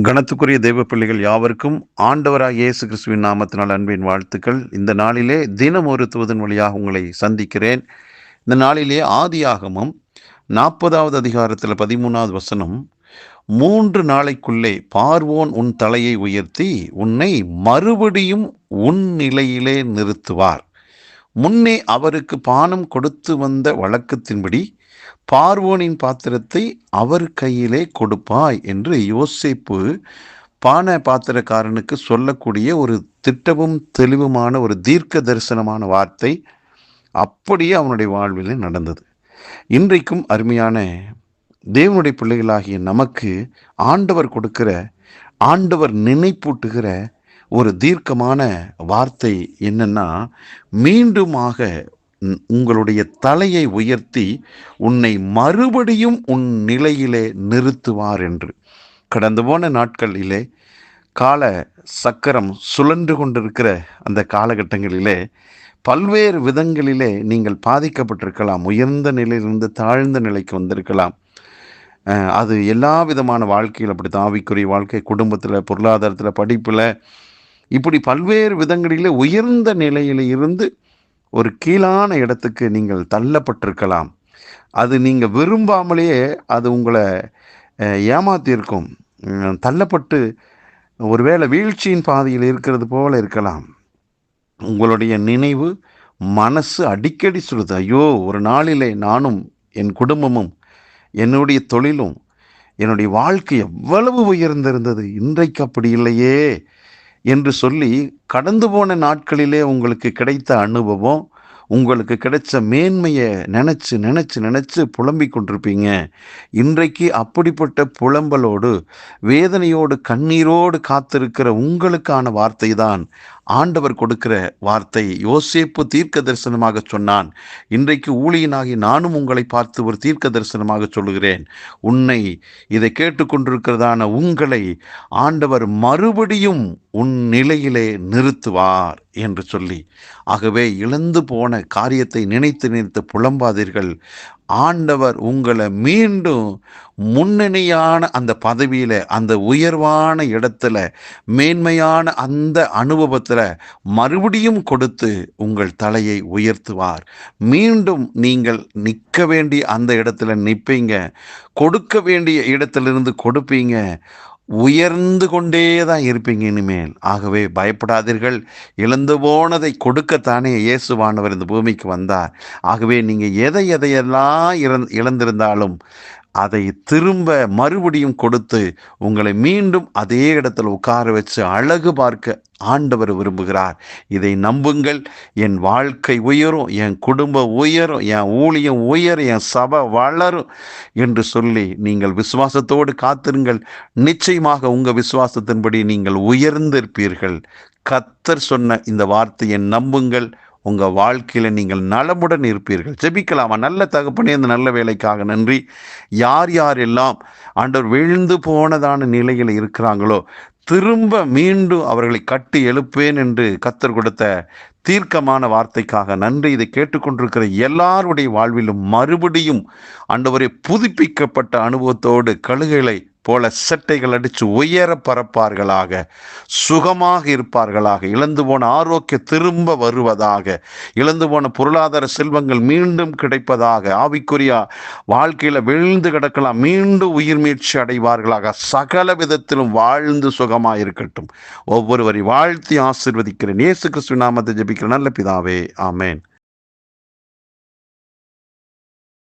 கனத்துக்குரிய தெய்வ பிள்ளைகள் யாவருக்கும் ஆண்டவராக இயேசு கிறிஸ்துவின் நாமத்தினால் அன்பின் வாழ்த்துக்கள். இந்த நாளிலே தினம் ஒரு தூதன் வழியாக உங்களை சந்திக்கிறேன். இந்த நாளிலே ஆதியாகமம் 40வது அதிகாரத்தில் 13வது வசனம், 3 நாளைக்குள்ளே பார்வோன் உன் தலையை உயர்த்தி உன்னை மறுபடியும் உன் நிலையிலே நிறுத்துவார். முன்னே அவருக்கு பானம் கொடுத்து வந்த வழக்கத்தின்படி பார்வோனின் பாத்திரத்தை அவர் கையிலே கொடுப்பாய் என்று யோசேப்பு பான பாத்திரக்காரனுக்கு சொல்லக்கூடிய ஒரு திட்டமும் தெளிவுமான ஒரு தீர்க்க தரிசனமான வார்த்தை அப்படியே அவனுடைய வாழ்வில் நடந்தது. இன்றைக்கும் அருமையான தேவனுடைய பிள்ளைகளாகிய நமக்கு ஆண்டவர் கொடுக்கிற, ஆண்டவர் நினைப்பூட்டுகிற ஒரு தீர்க்கமான வார்த்தை என்னன்னா, மீண்டுமாக உங்களுடைய தலையை உயர்த்தி உன்னை மறுபடியும் உன் நிலையிலே நிறுத்துவார் என்று. கடந்து போன நாட்களிலே கால சக்கரம் சுழன்று கொண்டிருக்கிற அந்த காலகட்டங்களிலே பல்வேறு விதங்களிலே நீங்கள் பாதிக்கப்பட்டிருக்கலாம். உயர்ந்த நிலையிலிருந்து தாழ்ந்த நிலைக்கு வந்திருக்கலாம். அது எல்லா விதமான வாழ்க்கையில் அப்படித்தான். ஆவிக்குரிய வாழ்க்கை, குடும்பத்தில், பொருளாதாரத்தில், படிப்பில், இப்படி பல்வேறு விதங்களிலே உயர்ந்த நிலையில் இருந்து ஒரு கீழான இடத்துக்கு நீங்கள் தள்ளப்பட்டிருக்கலாம். அது நீங்கள் விரும்பாமலேயே அது உங்களை ஏமாத்தியிருக்கும். தள்ளப்பட்டு ஒருவேளை வீழ்ச்சியின் பாதையில் இருக்கிறது போல இருக்கலாம். உங்களுடைய நினைவு, மனசு அடிக்கடி சொல்லுது, ஐயோ, ஒரு நாளிலே நானும் என் குடும்பமும் என்னுடைய தொழிலும் என்னுடைய வாழ்க்கை எவ்வளவு உயர்ந்திருந்தது, இன்றைக்கு அப்படி இல்லையே என்று சொல்லி கடந்து போன நாட்களிலே உங்களுக்கு கிடைத்த அனுபவம், உங்களுக்கு கிடைச்ச மேன்மையை நினச்சி நினச்சி நினச்சி புலம்பிக் கொண்டிருப்பீங்க. இன்றைக்கு அப்படிப்பட்ட புலம்பலோடு, வேதனையோடு, கண்ணீரோடு காத்திருக்கிற உங்களுக்கான வார்த்தை தான் ஆண்டவர் கொடுக்கிற வார்த்தை. யோசேப்பு தீர்க்க தரிசனமாக சொன்னான். இன்றைக்கு ஊழியனாகி நானும் உங்களை பார்த்து ஒரு தீர்க்க தரிசனமாக சொல்லுகிறேன். உன்னை, இதை கேட்டுக்கொண்டிருக்கிறதான உங்களை ஆண்டவர் மறுபடியும் உன் நிலையிலே நிறுத்துவார் என்று சொல்லி. ஆகவே இழந்து போன காரியத்தை நினைத்து நினைத்து புலம்பாதீர்கள். ஆண்டவர் உங்களை மீண்டும் முன்னணியான அந்த பதவியில், அந்த உயர்வான இடத்துல, மேன்மையான அந்த அனுபவத்தில் மறுபடியும் கொடுத்து உங்கள் தலையை உயர்த்துவார். மீண்டும் நீங்கள் நிற்க வேண்டிய அந்த இடத்துல நிற்பீங்க. கொடுக்க வேண்டிய இடத்திலிருந்து கொடுப்பீங்க. உயர்ந்து கொண்டே தான் இருப்பீங்க இனிமேல். ஆகவே பயப்படாதீர்கள். இழந்து போனதை கொடுக்கத்தானே இயேசுவானவர் இந்த பூமிக்கு வந்தார். ஆகவே நீங்கள் எதையெல்லாம் இழந்திருந்தாலும் அதை திரும்ப மறுபடியும் கொடுத்து உங்களை மீண்டும் அதே இடத்துல உட்கார வச்சு அழகு பார்க்க ஆண்டவர் விரும்புகிறார். இதை நம்புங்கள். என் வாழ்க்கை உயரும், என் குடும்பம் உயரும், என் ஊழியம் உயரும், என் சபை வளரும் என்று சொல்லி நீங்கள் விசுவாசத்தோடு காத்திருங்கள். நிச்சயமாக உங்கள் விசுவாசத்தின்படி நீங்கள் உயர்ந்திருப்பீர்கள். கர்த்தர் சொன்ன இந்த வார்த்தையை நம்புங்கள். உங்கள் வாழ்க்கையில் நீங்கள் நலமுடன் இருப்பீர்கள். ஜெபிக்கலாமா? நல்ல தகப்பனே, இந்த நல்ல வேலைக்காக நன்றி. யார் யாரெல்லாம் ஆண்டவர் விழுந்து போனதான நிலையில் இருக்கிறாங்களோ, திரும்ப மீண்டும் அவர்களை கட்டி எழுப்பேன் என்று கர்த்தர் கொடுத்த தீர்க்கமான வார்த்தைக்காக நன்றி. இதை கேட்டுக்கொண்டிருக்கிற எல்லாருடைய வாழ்விலும் மறுபடியும் ஆண்டவரே புதுப்பிக்கப்பட்ட அனுபவத்தோடு கழுகுகளை போல செட்டைகள் அடித்து உயர பறப்பார்களாக, சுகமாக இருப்பார்களாக, இழந்து போன ஆரோக்கியம் திரும்ப வருவதாக, இழந்து போன பொருளாதார செல்வங்கள் மீண்டும் கிடைப்பதாக, ஆவிக்குரிய வாழ்க்கையில் விழுந்து கிடக்கலாம், மீண்டும் உயிர் மீட்சி அடைவார்களாக, சகல விதத்திலும் வாழ்ந்து சுகமாக இருக்கட்டும். ஒவ்வொருவரை வாழ்த்தி ஆசீர்வதிக்கிறேன். இயேசு கிறிஸ்துவின் நாமத்தை ஜெபிக்கிற நல்ல பிதாவே, ஆமேன்.